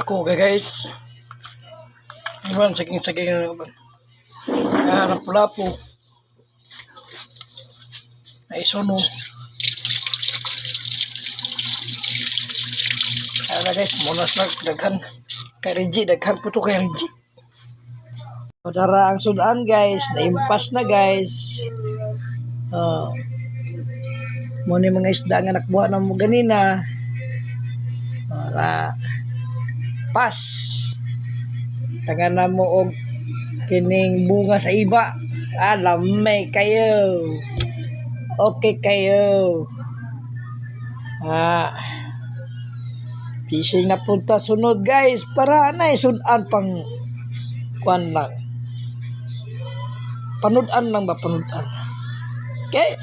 dako kay guys. Iwan saging naman. Lapu-lapu. Ay suno. Kaya guys, munas na daghan. Kay Reggie, daghan po to kay Reggie. Dara ang sudan guys, naimpas na guys. Muna mga isda nga nakbuha na mo ganina. Para pas. Tangan na mo og kining bunga sa iba. Lamay kayo. Okay kayo. Fishing na punta sunod guys para na sudan pang kuan lang. Panudan lang ba panudan. Okay?